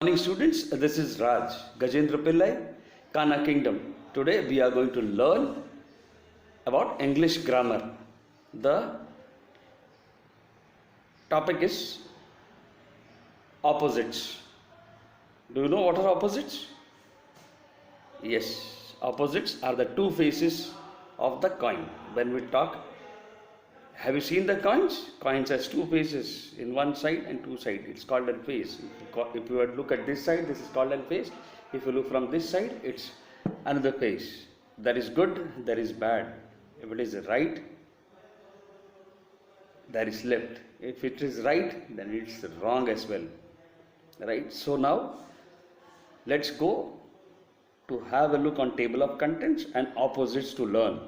Morning students, this is Raj Gajendra Pillai, Kana Kingdom. Today we are going to learn about English grammar. The topic is opposites. Do you know what are opposites? Yes, opposites are the two faces of the coin. When we talk, have you seen the coins? Coins has two faces, in one side and two side. It's called a face. If you look at this side, this is called a face. If you look from this side, it's another face. There is good, there is bad. If it is right, there is left. If it is right, then it's wrong as well. Right? So now, let's go to have a look on table of contents and opposites to learn.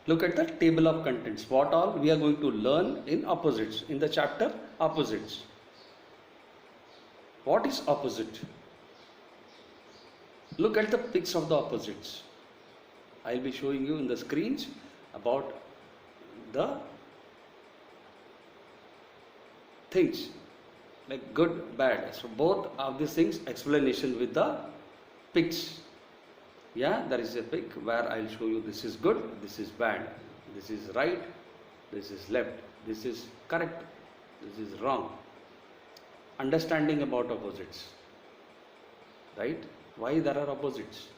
Look at the table of contents. What all we are going to learn in opposites, in the chapter opposites. What is opposite? Look at the pics of the opposites. I will be showing you in the screens about the things like good, bad. So both of these things explanation with the pics. Yeah, there is a pic where I will show you this is good, this is bad, this is right, this is left, this is correct, this is wrong. Understanding about opposites, right? Why there are opposites?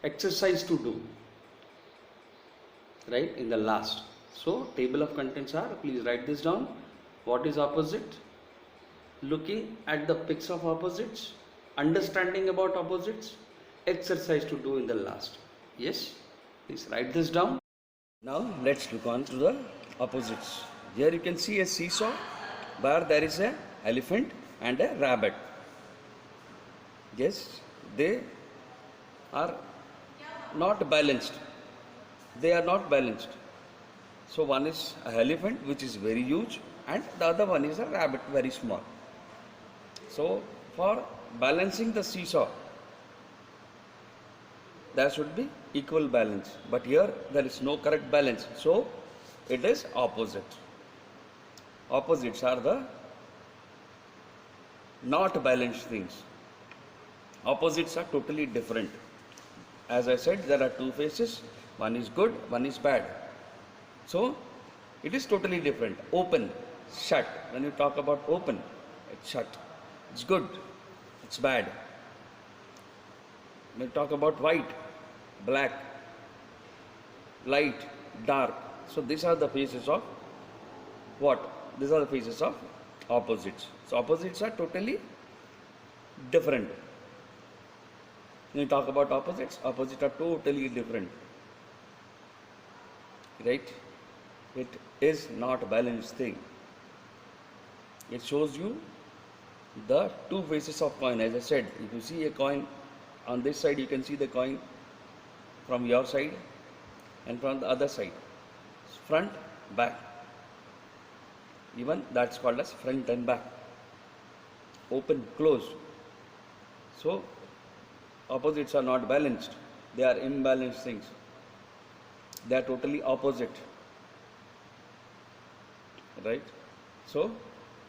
Exercise to do, right, in the last. So table of contents are, please write this down. What is opposite? Looking at the pics of opposites, understanding about opposites, exercise to do in the last. Yes, please write this down. Now let's look on to the opposites. Here you can see a seesaw where there is a elephant and a rabbit. Yes, they are not balanced. They are not balanced. So one is an elephant which is very huge and the other one is a rabbit very small. So for balancing the seesaw, there should be equal balance, but here there is no correct balance, so it is opposite. Opposites are the not balanced things. Opposites are totally different. As I said, there are two faces, one is good, one is bad. So it is totally different. Open, shut. When you talk about open, it's shut. It's good, it's bad. When we talk about white, black, light, dark. So these are the faces of what? These are the faces of opposites. So opposites are totally different. When you talk about opposites, opposites are totally different. Right? It is not a balanced thing. It shows you the two faces of coin. As I said, if you see a coin, on this side you can see the coin from your side and from the other side, front, back. Even that's called as front and back. Open, close. So opposites are not balanced. They are imbalanced things. They are totally opposite. Right? So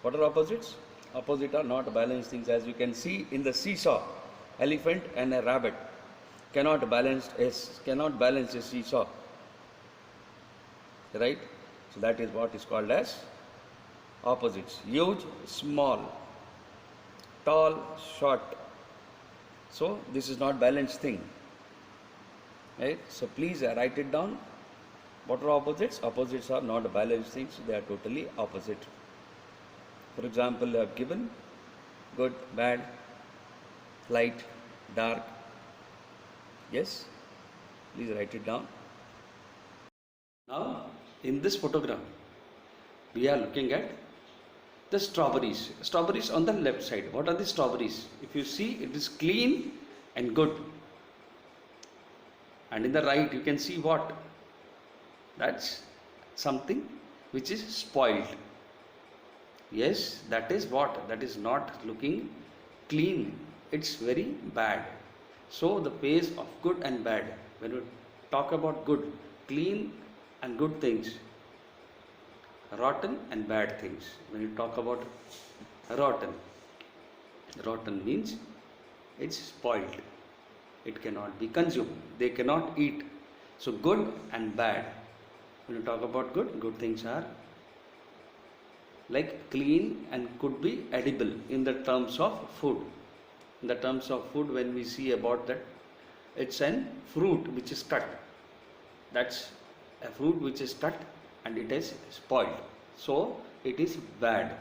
what are opposites? Opposites are not balanced things. As you can see in the seesaw, elephant and a rabbit cannot balance a seesaw, right? So that is what is called as opposites. Huge, small, tall, short. So this is not balanced thing, right? So please write it down. What are opposites? Opposites are not balanced things. They are totally opposite. For example, I have given good, bad, light, dark. Yes, please write it down. Now in this photograph we are looking at the strawberries. Strawberries on the left side. What are the strawberries? If you see, it is clean and good. And in the right you can see what? That's something which is spoiled. Yes, that is what? That is not looking clean. It's very bad. So the phase of good and bad. When we talk about good, clean and good things, rotten and bad things. When you talk about Rotten. Rotten means it's spoiled. It cannot be consumed. They cannot eat. So good and bad. When you talk about good, good things are like clean and could be edible in the terms of food. In the terms of food, when we see about that, it's an fruit which is cut. That's a fruit which is cut and it is spoiled. So it is bad.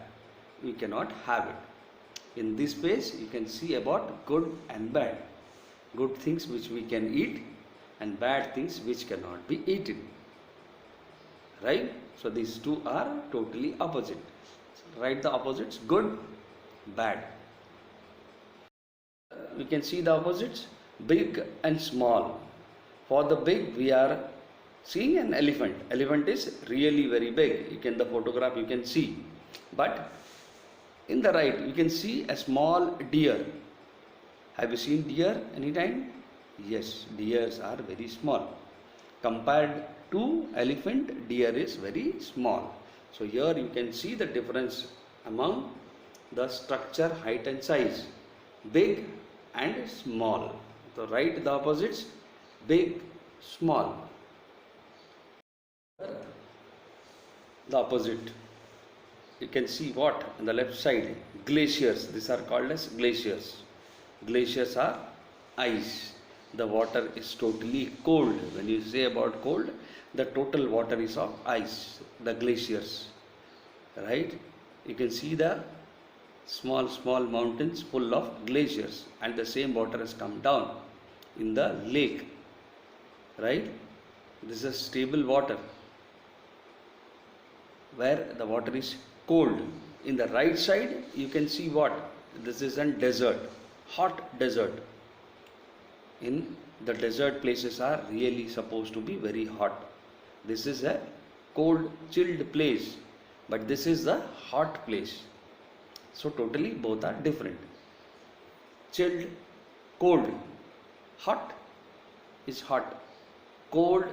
We cannot have it. In this page, you can see about good and bad. Good things which we can eat and bad things which cannot be eaten. Right? So these two are totally opposite. Write the opposites: good, bad. We can see the opposites: big and small. For the big, we are seeing an elephant. Elephant is really very big. You can the photograph you can see. But in the right, you can see a small deer. Have you seen deer anytime? Yes, deers are very small. Compared to elephant, deer is very small. So here you can see the difference among the structure, height and size. Big and small. So write the opposites: big, small. The opposite. You can see what on the left side? Glaciers. These are called as glaciers. Glaciers are ice. The water is totally cold. When you say about cold, the total water is of ice. The glaciers. Right? You can see the small mountains full of glaciers, and the same water has come down in the lake. Right? This is stable water where the water is cold. In the right side, you can see what? This is a desert, hot desert. In the desert, places are really supposed to be very hot. This is a cold, chilled place, but this is the hot place. So totally both are different. Chilled, cold. Hot is hot. Cold,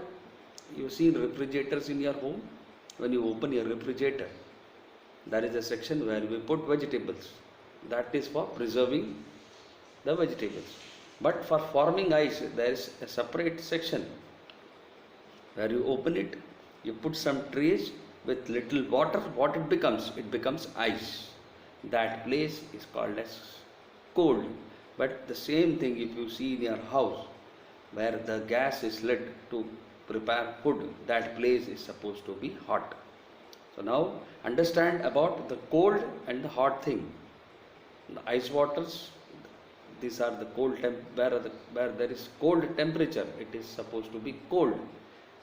you see refrigerators in your home. When you open your refrigerator, there is a section where we put vegetables. That is for preserving the vegetables. But for forming ice, there is a separate section where you open it, you put some trays with little water. What it becomes? It becomes ice. That place is called as cold. But the same thing if you see in your house where the gas is lit to prepare food, that place is supposed to be hot. So now understand about the cold and the hot thing. The ice waters, these are the cold where there is cold temperature, it is supposed to be cold,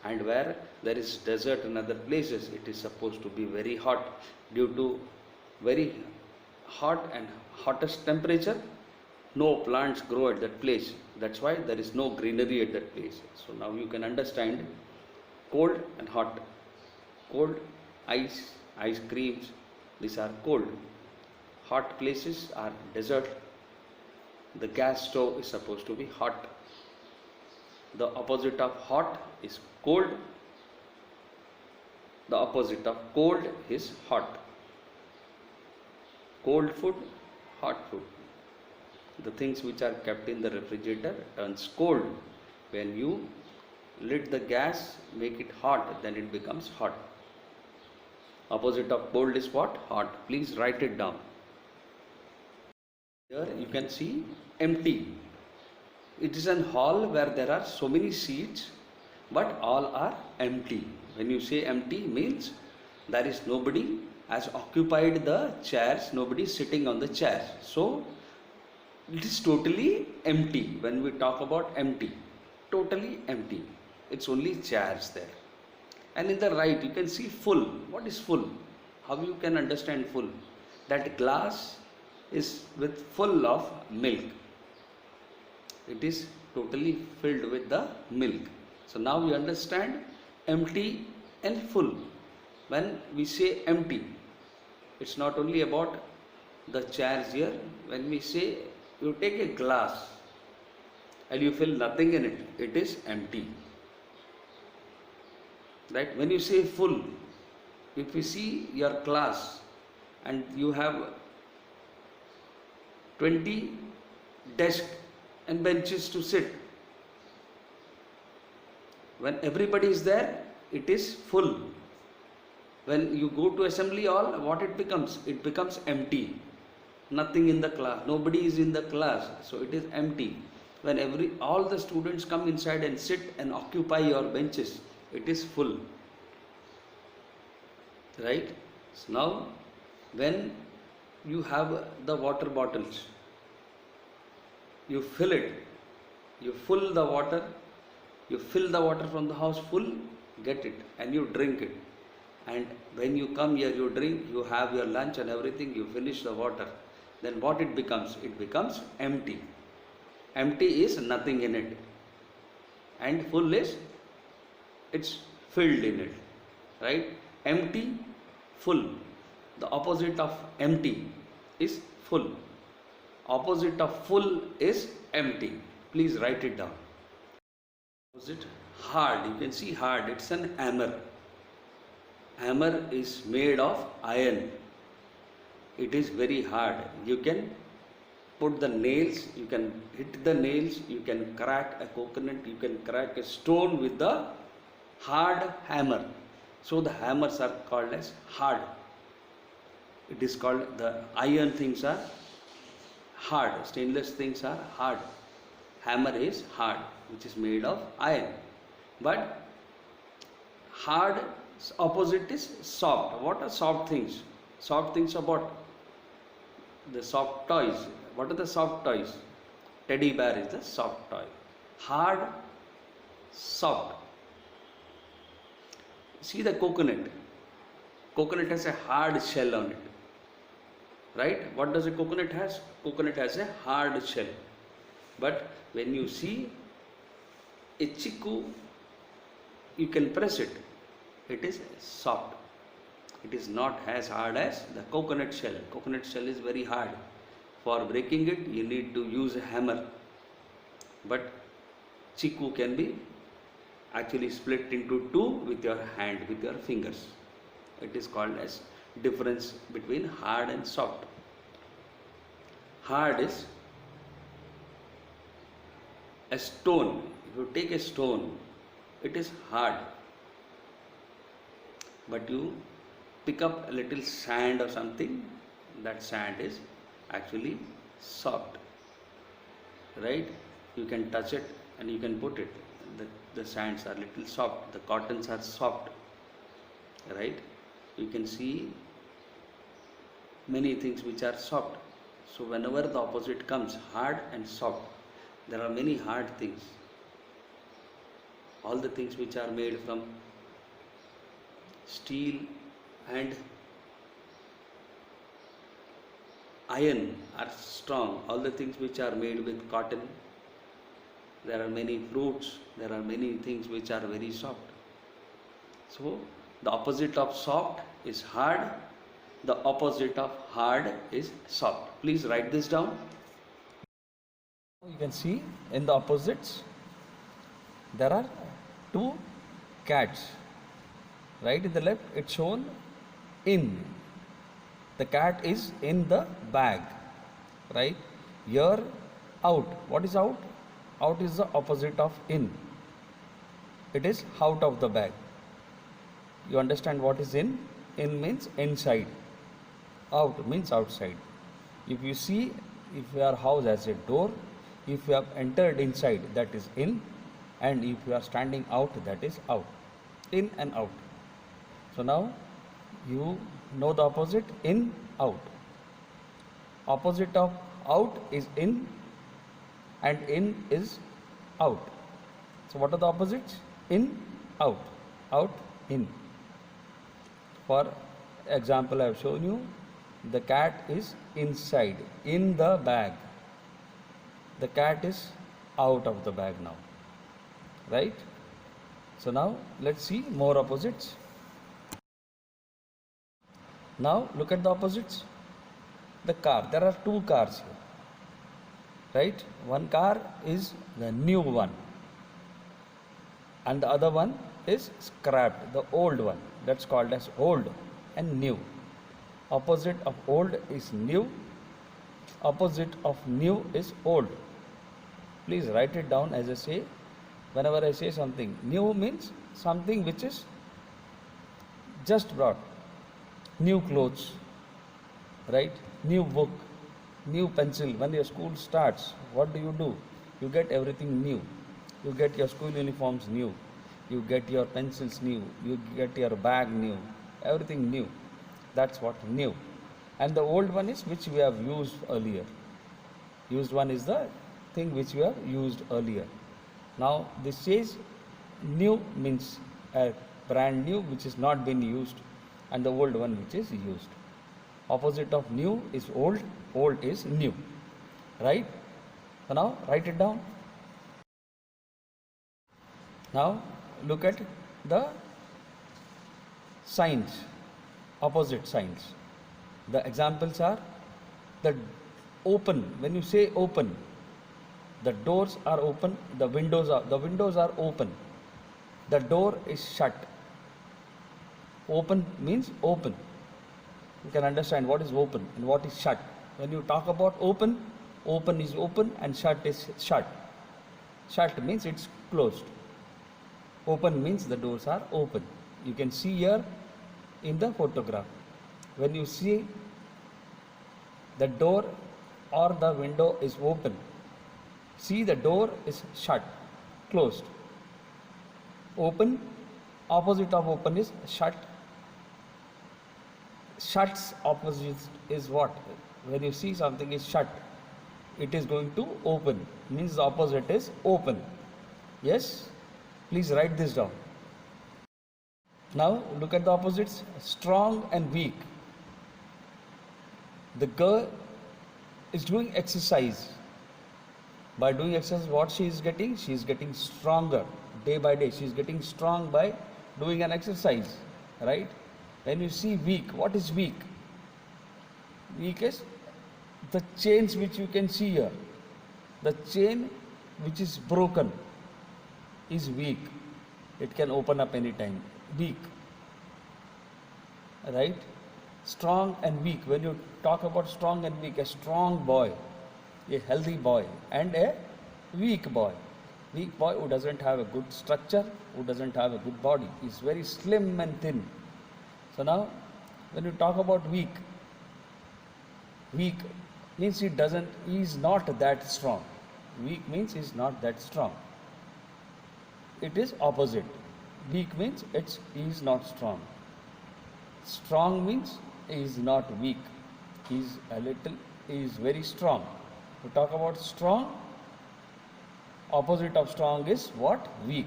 and where there is desert in other places, it is supposed to be very hot. Due to very hot and hottest temperature, no plants grow at that place. That's why there is no greenery at that place. So now you can understand cold and hot. Cold, ice creams, these are cold. Hot places are desert. The gas stove is supposed to be hot. The opposite of hot is cold. The opposite of cold is hot. Cold food, hot food. The things which are kept in the refrigerator turns cold. When you lit the gas, make it hot, then it becomes hot. Opposite of cold is what? Hot. Please write it down. Here you can see empty. It is an hall where there are so many seats, but all are empty. When you say empty, means there is nobody has occupied the chairs, nobody is sitting on the chairs. So it is totally empty. When we talk about empty, totally empty. It's only chairs there. And in the right, you can see full. What is full? How you can understand full? That glass is with full of milk. It is totally filled with the milk. So now you understand empty and full. When we say empty, it's not only about the chairs here. When we say you take a glass and you fill nothing in it, it is empty. Right? When you say full, if you see your glass and you have 20 desks and benches to sit. When everybody is there, it is full. When you go to assembly hall, what it becomes? It becomes empty. Nothing in the class. Nobody is in the class, so it is empty. When all the students come inside and sit and occupy your benches, it is full. Right? So now, when you have the water bottles, you fill it, you fill the water, you fill the water from the house full, get it, and you drink it. And when you come here, you drink, you have your lunch and everything, you finish the water. Then what it becomes? It becomes empty. Empty is nothing in it. And full is, it's filled in it. Right? Empty, full. The opposite of empty is full. Opposite of full is empty. Please write it down. Opposite, hard. You can see hard. It's an hammer. Hammer is made of iron. It is very hard. You can put the nails, you can hit the nails, you can crack a coconut, you can crack a stone with the hard hammer. So the hammers are called as hard. It is called, the iron things are hard, stainless things are hard. Hammer is hard, which is made of iron. But hard opposite is soft. What are soft things? Soft things are what? The soft toys. What are the soft toys? Teddy bear is the soft toy. Hard, soft. See the coconut. Coconut has a hard shell on it. Right? What does a coconut has? Coconut has a hard shell. But when you see a chiku, you can press it. It is soft. It is not as hard as the coconut shell. Coconut shell is very hard. For breaking it, you need to use a hammer. But chiku can be actually split into two with your hand, with your fingers. It is called as difference between hard and soft. Hard is a stone. If you take a stone, it is hard. But you pick up a little sand or something, that sand is actually soft. Right? You can touch it and you can put it. The sands are little soft. The cottons are soft. Right? You can see many things which are soft. So whenever the opposite comes, hard and soft, there are many hard things. All the things which are made from steel and iron are strong. All the things which are made with cotton, there are many fruits, there are many things which are very soft. So the opposite of soft is hard, the opposite of hard is soft. Please write this down. You can see in the opposites there are two cats. Right in the left it's shown in. The cat is in the bag. Right? Here out. What is out? Out is the opposite of in. It is out of the bag. You understand what is in? In means inside. Out means outside. If you see, if your house has a door, if you have entered inside, that is in, and if you are standing out, that is out. In and out. So now you know the opposite, in, out. Opposite of out is in and in is out. So what are the opposites? In, out, out, in. For example, I have shown you the cat is inside, in the bag. The cat is out of the bag now. Right? So now let's see more opposites. Now look at the opposites. The car. There are two cars here. Right? One car is the new one and the other one is scrapped, the old one. That's called as old and new. Opposite of old is new. opposite of new is old. Please write it down as I say. Whenever I say something, new means something which is just brought. New clothes, right? New book, new pencil. When your school starts, what do? You get everything new. You get your school uniforms new. You get your pencils new. You get your bag new. Everything new. That's what new. And the old one is which we have used earlier. Used one is the thing which we have used earlier. Now this says new means a brand new which is not been used, and the old one which is used. Opposite of new is old, old is new. Right? So now write it down. Now look at the signs, opposite signs. The examples are the open. When you say open, the doors are open, the windows are open. The door is shut. Open means open. You can understand what is open and what is shut. When you talk about open, open is open and shut is shut. Shut means it's closed. Open means the doors are open. You can see here in the photograph. When you see the door or the window is open, see the door is shut, closed. Open, opposite of open is shut. Shut's opposite is what? When you see something is shut, it is going to open. Means the opposite is open. Yes? Please write this down. Now look at the opposites. Strong and weak. The girl is doing exercise. By doing exercise, what she is getting? She is getting stronger day by day. She is getting strong by doing an exercise. Right? When you see weak, what is weak? Weak is the chains which you can see here. The chain which is broken is weak. It can open up anytime. Weak. Right? Strong and weak. When you talk about strong and weak, a strong boy, a healthy boy, and a weak boy. Weak boy who doesn't have a good structure, who doesn't have a good body, is very slim and thin. So now, when you talk about weak, weak means he is not that strong. Weak means he is not that strong. It is opposite. Weak means he is not strong. Strong means he is not weak. He is very strong. We talk about strong, opposite of strong is what? Weak.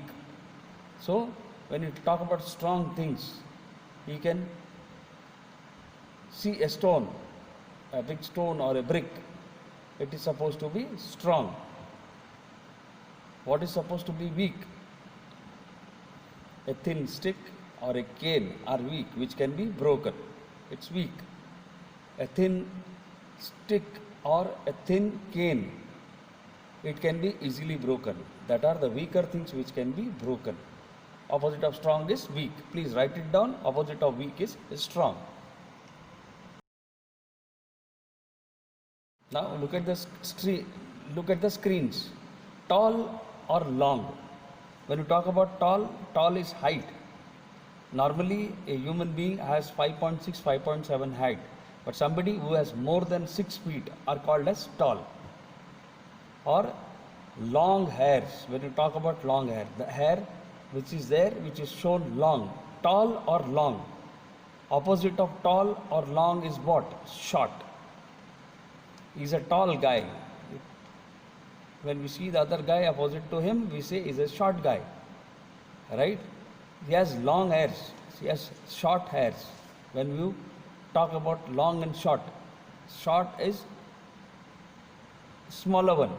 So when you talk about strong things, you can see a stone, a big stone or a brick. It is supposed to be strong. What is supposed to be weak? A thin stick or a cane are weak, which can be broken. It's weak. A thin stick or a thin cane, it can be easily broken. That are the weaker things which can be broken. Opposite of strong is weak. Please write it down. Opposite of weak is strong. Now look at the screens. Tall or long. When you talk about tall, tall is height. Normally a human being has 5.6, 5.7 height. But somebody who has more than 6 feet are called as tall. Or long hairs. When you talk about long hair, the hair which is there, which is shown long. Tall or long. Opposite of tall or long is what? Short. He is a tall guy. When we see the other guy opposite to him, we say he is a short guy. Right? He has long hairs. He has short hairs. When you talk about long and short, short is smaller one.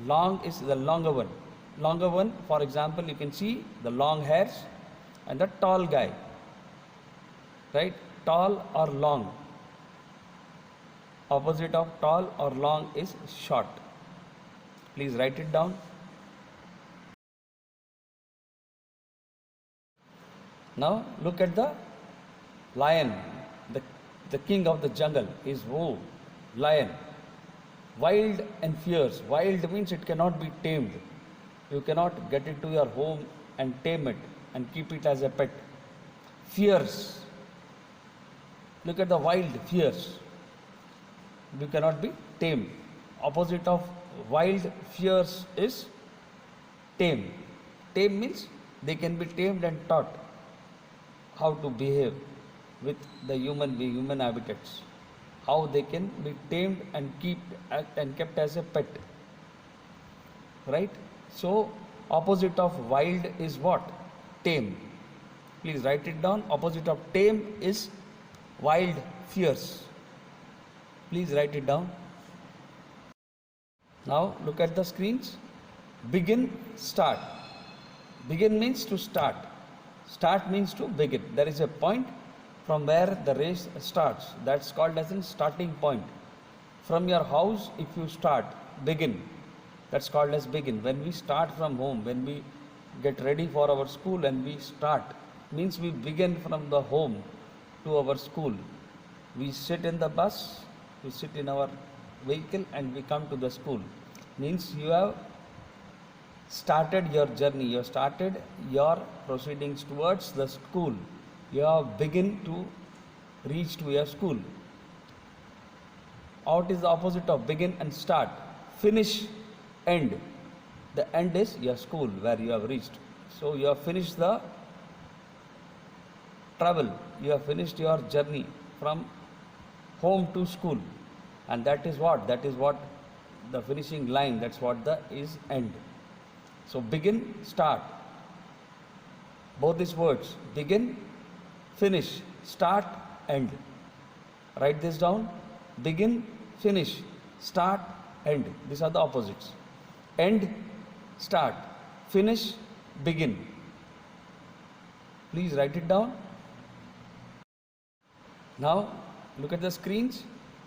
Long is the longer one. Longer one, for example, you can see the long hairs and the tall guy. Right? Tall or long. Opposite of tall or long is short. Please write it down. Now look at the lion. The the king of the jungle is who? Lion. Wild and fierce. Wild means it cannot be tamed. You cannot get into your home and tame it and keep it as a pet. Fierce. Look at the wild, fierce. You cannot be tamed. Opposite of wild, fierce is tame. Tame means they can be tamed and taught how to behave with the human habitats. How they can be tamed and kept as a pet. Right? So opposite of wild is what? Tame. Please write it down. Opposite of tame is wild, fierce. Please write it down. Now look at the screens. Begin, start. Begin means to start. Start means to begin. There is a point from where the race starts. That's called as a starting point. From your house, if you start, begin. That's called as begin. When we start from home, when we get ready for our school and we start, means we begin from the home to our school. We sit in the bus, we sit in our vehicle and we come to the school. Means you have started your journey, you have started your proceedings towards the school. You have begin to reach to your school. What is the opposite of begin and start? Finish, end. The end is your school where you have reached. So you have finished the travel, you have finished your journey from home to school, and that is what the finishing line, that's what the is end. So begin, start, both these words, begin, finish, start, end. Write this down. Begin, finish, start, end. These are the opposites. End, start, finish, begin. Please write it down. Now look at the screens.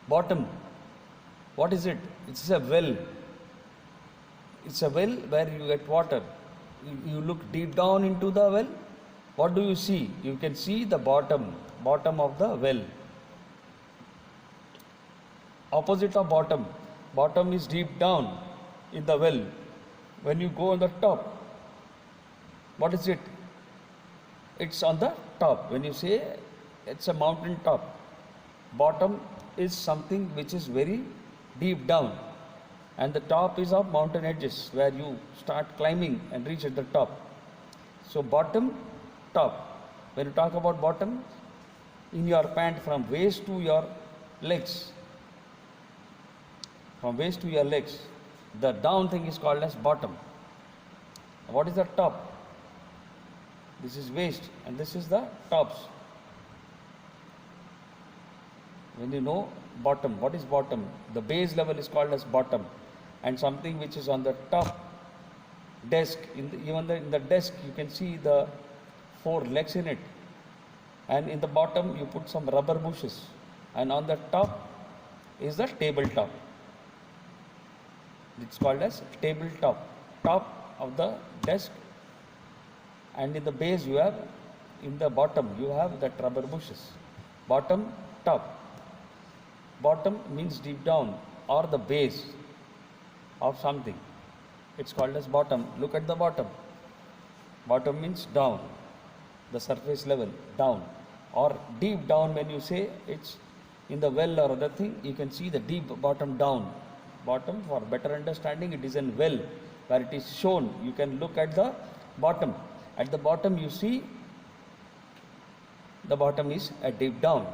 Bottom. What is it? It's a well. It's a well where you get water. You look deep down into the well. What do you see? You can see the bottom of the well. Opposite of bottom. Bottom is deep down in the well. When you go on the top, what is it? It's on the top. When you say it's a mountain top, bottom is something which is very deep down, and the top is of mountain edges where you start climbing and reach at the top. So bottom, top. When you talk about bottom, in your pant from waist to your legs, the down thing is called as bottom. What is the top? This is waist and this is the tops. When you know bottom, what is bottom? The base level is called as bottom, and something which is on the top desk, in the desk you can see the 4 legs in it, and in the bottom you put some rubber bushes, and on the top is the tabletop. It's called as tabletop, top of the desk, and in the base you have, in the bottom you have that rubber bushes. Bottom, top. Bottom means deep down or the base of something. It's called as bottom. Look at the bottom. Bottom means down, the surface level, down, or deep down. When you say it's in the well or other thing, you can see the deep bottom down. Bottom, for better understanding, it is in well where it is shown. You can look at the bottom. At the bottom you see the bottom is a deep down.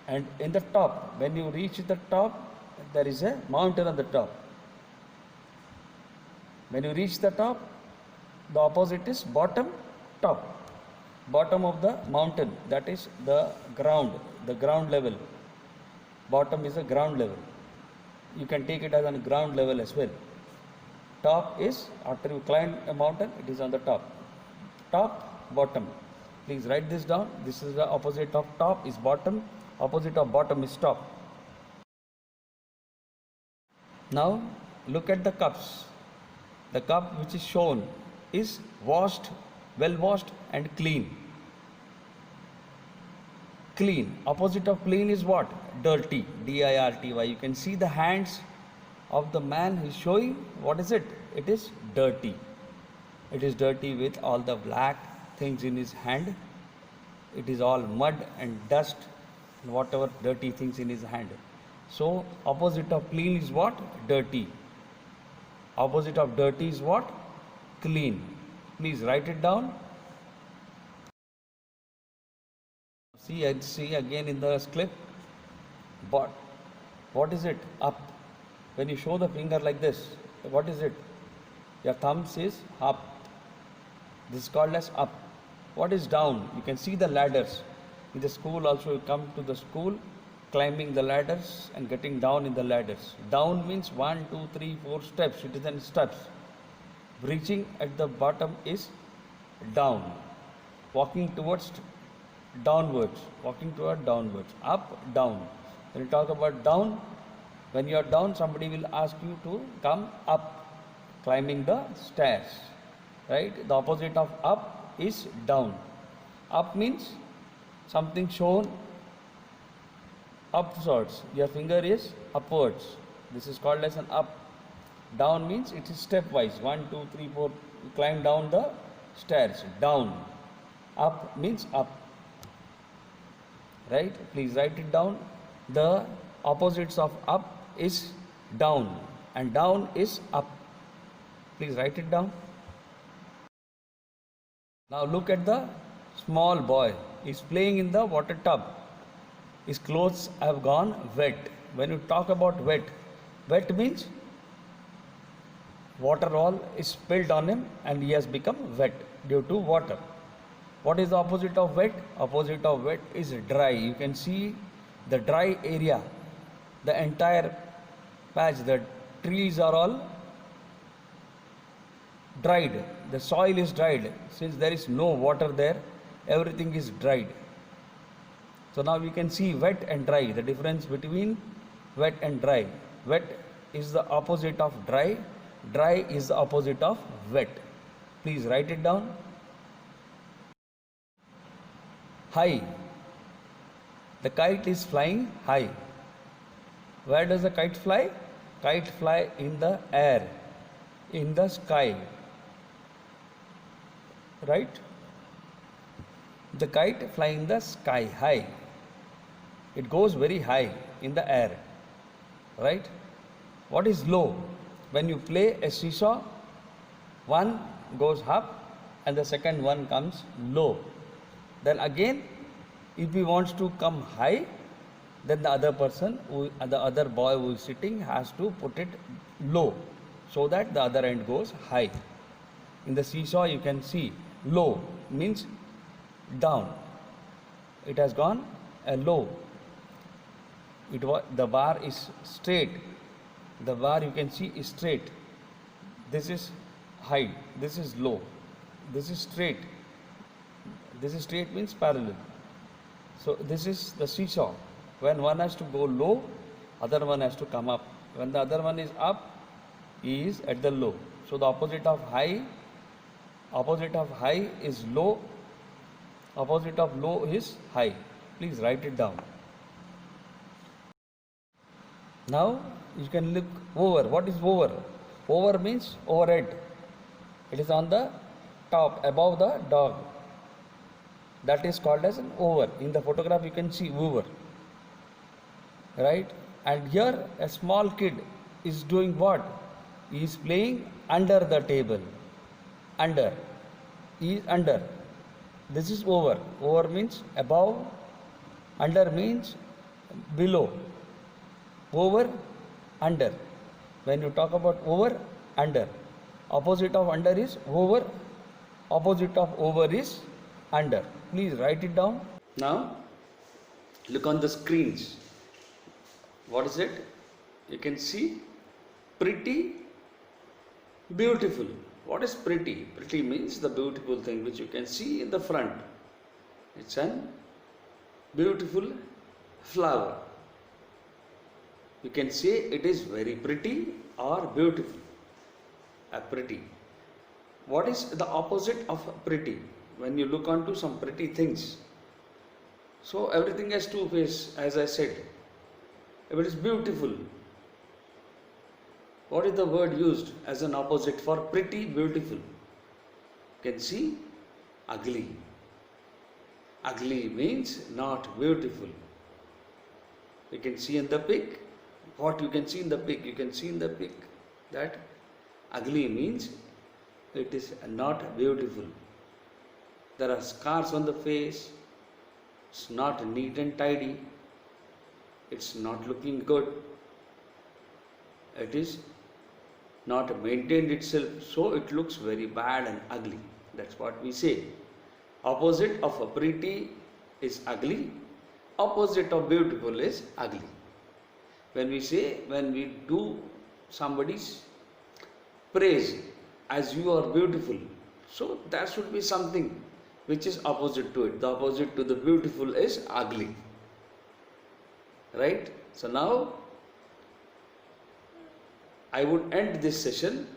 And in the top, when you reach the top, there is a mountain on the top. When you reach the top, the opposite is bottom, top. Bottom of the mountain, that is the ground level. Bottom is the ground level. You can take it as on ground level as well. Top is, after you climb a mountain, it is on the top. Top, bottom. Please write this down. This is the opposite of top is bottom. Opposite of bottom is top. Now look at the cups. The cup which is shown is washed, well washed and clean. Clean. Opposite of clean is what? Dirty. D-I-R-T-Y. You can see the hands of the man who is showing. What is it? It is dirty. It is dirty with all the black things in his hand. It is all mud and dust and whatever dirty things in his hand. So opposite of clean is what? Dirty. Opposite of dirty is what? Clean. Please write it down. See again in the clip. But what is it? Up. When you show the finger like this, what is it? Your thumb says up. This is called as up. What is down? You can see the ladders. In the school also, you come to the school, climbing the ladders and getting down in the ladders. Down means 1, 2, 3, 4 steps. Citizen steps. Reaching at the bottom is down. Walking towards downwards. Walking toward downwards. Up, down. When you talk about down, when you are down, somebody will ask you to come up, climbing the stairs. Right? The opposite of up is down. Up means something shown upwards. Your finger is upwards. This is called as an up. Down means it is stepwise. 1, 2, 3, 4. You climb down the stairs. Down. Up means up. Right? Please write it down. The opposites of up is down and down is up. Please write it down. Now look at the small boy. He is playing in the water tub. His clothes have gone wet. When you talk about wet, wet means water all is spilled on him and he has become wet due to water. What is the opposite of wet? Opposite of wet is dry. You can see the dry area, the entire patch, the trees are all dried. The soil is dried. Since there is no water there, everything is dried. So now we can see wet and dry, the difference between wet and dry. Wet is the opposite of dry. Dry is the opposite of wet. Please write it down. High. The kite is flying high. Where does the kite fly? Kite fly in the air, in the sky. Right? The kite fly in the sky high. It goes very high in the air. Right? What is low? When you play a seesaw, one goes up and the second one comes low. Then again, if he wants to come high, then the other person, the other boy who is sitting has to put it low so that the other end goes high. In the seesaw you can see low means down. It has gone low. The bar is straight. The bar you can see is straight. This is high. This is low. This is straight. This is straight means parallel. So this is the seesaw. When one has to go low, other one has to come up. When the other one is up, he is at the low. So the opposite of high is low. Opposite of low is high. Please write it down. Now you can look over. What is over? Over means overhead. It is on the top, above the dog. That is called as an over. In the photograph you can see over. Right? And here a small kid is doing what? He is playing under the table. Under. He is under. This is over. Over means above. Under means below. Over, under. When you talk about over, under. Opposite of under is over. Opposite of over is under. Please write it down. Now, look on the screens. What is it? You can see pretty, beautiful. What is pretty? Pretty means the beautiful thing which you can see in the front. It's a beautiful flower. You can say it is very pretty or beautiful. Pretty. What is the opposite of pretty? When you look onto some pretty things, So everything has two faces, as I said. If it is beautiful, what is the word used as an opposite for pretty? Beautiful. You can see ugly. Ugly means not beautiful. You can see in the pic. What you can see in the pic? You can see in the pic that ugly means it is not beautiful. There are scars on the face. It's not neat and tidy. It's not looking good. It is not maintained itself, so it looks very bad and ugly. That's what we say. Opposite of a pretty is ugly. Opposite of beautiful is ugly. When we do somebody's praise as you are beautiful, so there should be something which is opposite to it. The opposite to the beautiful is ugly. Right? So now I would end this session.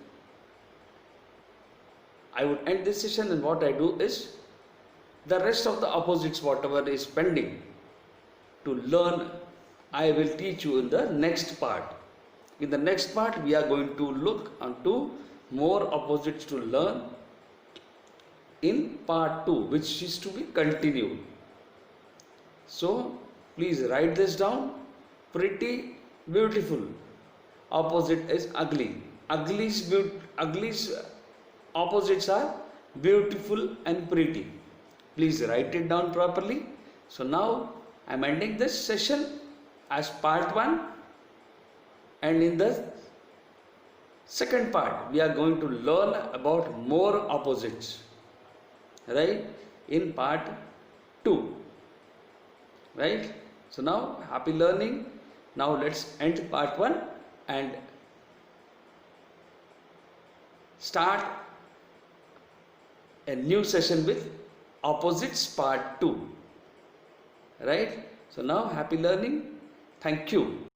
And what I do is the rest of the opposites, whatever is pending to learn, I will teach you in the next part. In the next part, we are going to look onto more opposites to learn in part 2, which is to be continued. So please write this down. Pretty, beautiful. Opposite is ugly. Ugly's opposites are beautiful and pretty. Please write it down properly. So now I am ending this session as part 1, and in the second part we are going to learn about more opposites, right, in part 2, right? So now happy learning. Now let's end part 1 and start a new session with opposites part 2, right? So now happy learning. Thank you.